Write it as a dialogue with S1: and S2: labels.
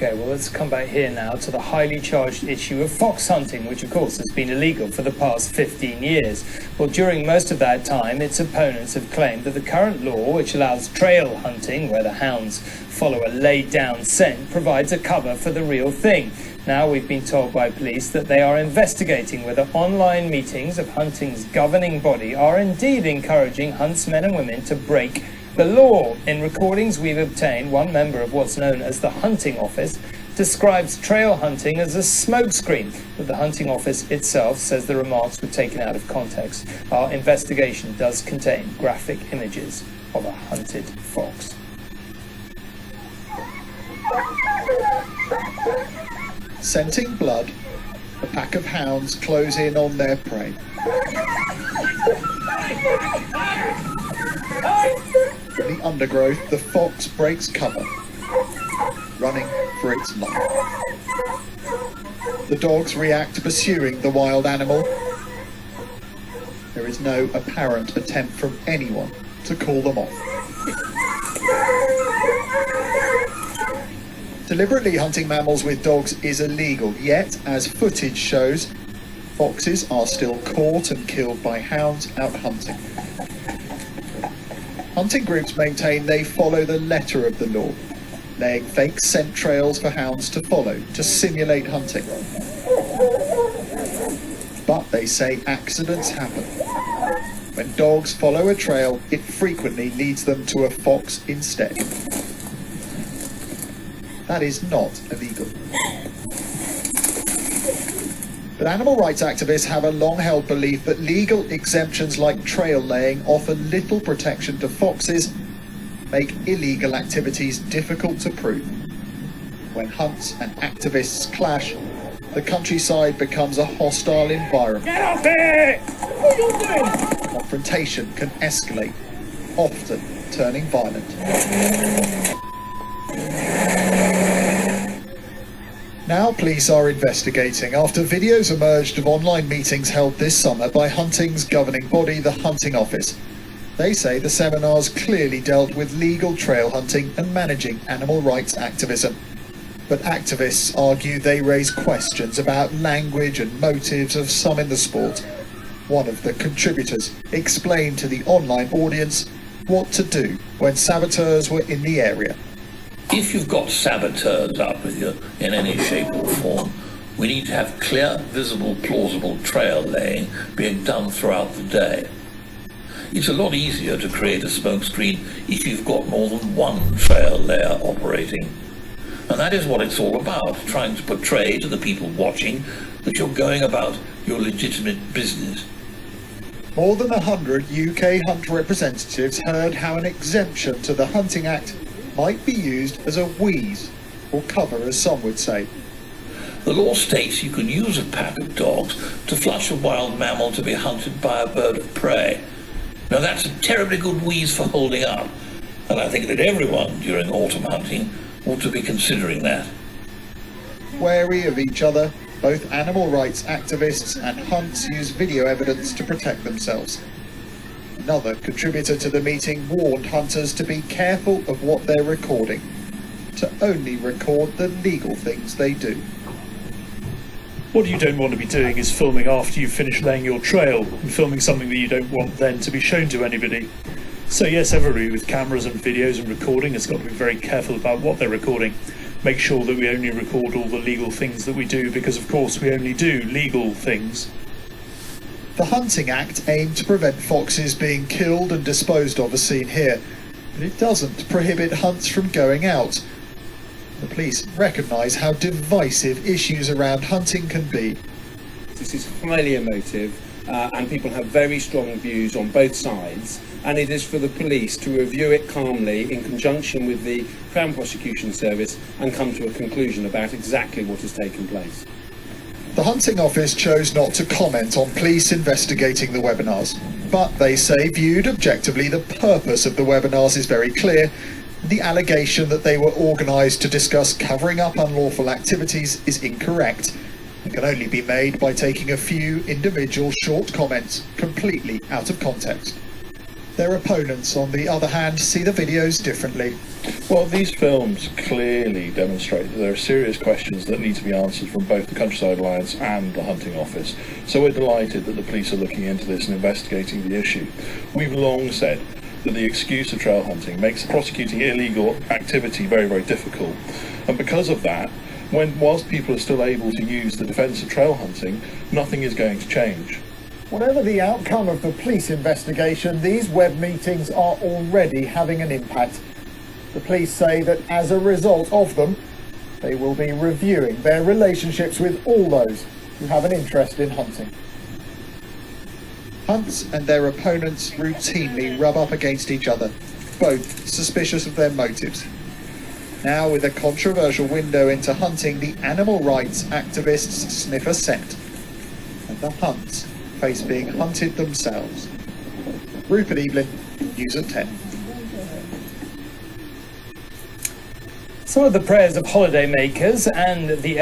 S1: Okay, well, let's come back here now to the highly charged issue of fox hunting, which of course has been illegal for the past 15 years. Well, during most of that time, its opponents have claimed that the current law, which allows trail hunting, where the hounds follow a laid-down scent, provides a cover for the real thing. Now we've been told by police that they are investigating whether online meetings of hunting's governing body are indeed encouraging huntsmen and women to break the law. In recordings we've obtained, one member of what's known as the hunting office describes trail hunting as a smokescreen, but the hunting office itself says the remarks were taken out of context. Our investigation does contain graphic images of a hunted fox.
S2: Scenting blood, a pack of hounds close in on their prey. In the undergrowth, the fox breaks cover, running for its life. The dogs react, pursuing the wild animal. There is no apparent attempt from anyone to call them off. Deliberately hunting mammals with dogs is illegal, yet, as footage shows, foxes are still caught and killed by hounds out hunting. Hunting groups maintain they follow the letter of the law, laying fake scent trails for hounds to follow to simulate hunting. But they say accidents happen. When dogs follow a trail, it frequently leads them to a fox instead. That is not illegal. But animal rights activists have a long-held belief that legal exemptions like trail laying offer little protection to foxes, make illegal activities difficult to prove. When hunts and activists clash, the countryside becomes a hostile environment.
S1: Get off it! What are you doing?
S2: Confrontation can escalate, often turning violent. Now police are investigating after videos emerged of online meetings held this summer by hunting's governing body, the Hunting Office. They say the seminars clearly dealt with legal trail hunting and managing animal rights activism. But activists argue they raise questions about language and motives of some in the sport. One of the contributors explained to the online audience what to do when saboteurs were in the area.
S3: If you've got saboteurs up with you in any shape or form, we need to have clear, visible, plausible trail laying being done throughout the day. It's a lot easier to create a smokescreen if you've got more than one trail layer operating. And that is what it's all about, trying to portray to the people watching that you're going about your legitimate business.
S2: More than 100 UK hunt representatives heard how an exemption to the Hunting Act might be used as a wheeze, or cover as some would say.
S3: The law states you can use a pack of dogs to flush a wild mammal to be hunted by a bird of prey. Now that's a terribly good wheeze for holding up, and I think that everyone during autumn hunting ought to be considering that.
S2: Wary of each other, both animal rights activists and hunts use video evidence to protect themselves. Another contributor to the meeting warned hunters to be careful of what they're recording, to only record the legal things they do.
S4: What you don't want to be doing is filming after you've finished laying your trail and filming something that you don't want then to be shown to anybody. So yes, everybody with cameras and videos and recording has got to be very careful about what they're recording. Make sure that we only record all the legal things that we do, because of course we only do legal things.
S2: The Hunting Act aimed to prevent foxes being killed and disposed of as seen here, but it doesn't prohibit hunts from going out. The police recognise how divisive issues around hunting can be.
S5: This is highly emotive and people have very strong views on both sides, and it is for the police to review it calmly in conjunction with the Crown Prosecution Service and come to a conclusion about exactly what has taken place.
S2: The Hunting Office chose not to comment on police investigating the webinars, but they say viewed objectively the purpose of the webinars is very clear. The allegation that they were organised to discuss covering up unlawful activities is incorrect and can only be made by taking a few individual short comments completely out of context. Their opponents, on the other hand, see the videos differently.
S6: Well, these films clearly demonstrate that there are serious questions that need to be answered from both the Countryside Alliance and the Hunting Office. So we're delighted that the police are looking into this and investigating the issue. We've long said that the excuse of trail hunting makes prosecuting illegal activity very, very difficult. And because of that, whilst people are still able to use the defence of trail hunting, nothing is going to change.
S2: Whatever the outcome of the police investigation, these web meetings are already having an impact. The police say that as a result of them, they will be reviewing their relationships with all those who have an interest in hunting. Hunts and their opponents routinely rub up against each other, both suspicious of their motives. Now, with a controversial window into hunting, the animal rights activists sniff a scent, and the hunts face being hunted themselves. Rupert Evelyn, News at 10.
S1: Some of the prayers of holidaymakers and the